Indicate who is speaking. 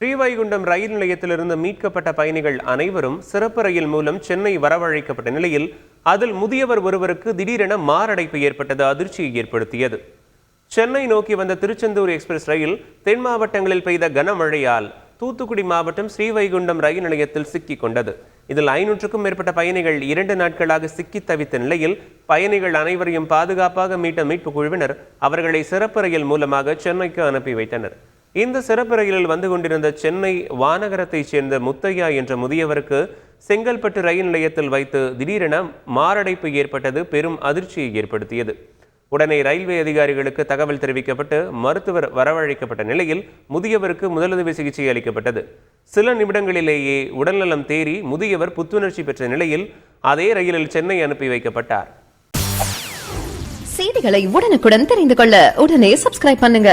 Speaker 1: ஸ்ரீவைகுண்டம் ரயில் நிலையத்திலிருந்து மீட்கப்பட்ட பயணிகள் அனைவரும் சிறப்பு ரயில் மூலம் சென்னை வரவழைக்கப்பட்ட நிலையில் அதில் முதியவர் ஒருவருக்கு திடீரென மாரடைப்பு ஏற்பட்டது அதிர்ச்சியை ஏற்படுத்தியது. சென்னை நோக்கி வந்த திருச்செந்தூர் எக்ஸ்பிரஸ் ரயில் தென் மாவட்டங்களில் பெய்த கனமழையால் தூத்துக்குடி மாவட்டம் ஸ்ரீவைகுண்டம் ரயில் நிலையத்தில் சிக்கிக் கொண்டது. இதில் 500க்கும் மேற்பட்ட பயணிகள் 2 நாட்களாக சிக்கி தவித்த நிலையில் பயணிகள் அனைவரையும் பாதுகாப்பாக மீட்ட மீட்பு குழுவினர் அவர்களை சிறப்பு ரயில் மூலமாக சென்னைக்கு அனுப்பி வைத்தனர். இந்த சிறப்பு ரயிலில் வந்து கொண்டிருந்த சென்னை வானகரத்தைச் சேர்ந்த முத்தையா என்ற முதியவருக்கு செங்கல்பட்டு ரயில் நிலையத்தில் வைத்து திடீரென மாரடைப்பு ஏற்பட்டது பெரும் அதிர்ச்சியை ஏற்படுத்தியது. உடனே ரயில்வே அதிகாரிகளுக்கு தகவல் தெரிவிக்கப்பட்டு மருத்துவர் வரவழைக்கப்பட்ட நிலையில் முதியவருக்கு முதலுதவி சிகிச்சை அளிக்கப்பட்டது. சில நிமிடங்களிலேயே உடல்நலம் தேறி முதியவர் புத்துணர்ச்சி பெற்ற நிலையில் அதே ரயிலில் சென்னை அனுப்பி வைக்கப்பட்டார்.
Speaker 2: செய்திகளை உடனுக்குடன் தெரிந்து கொள்ள உடனே சப்ஸ்கிரைப் பண்ணுங்க.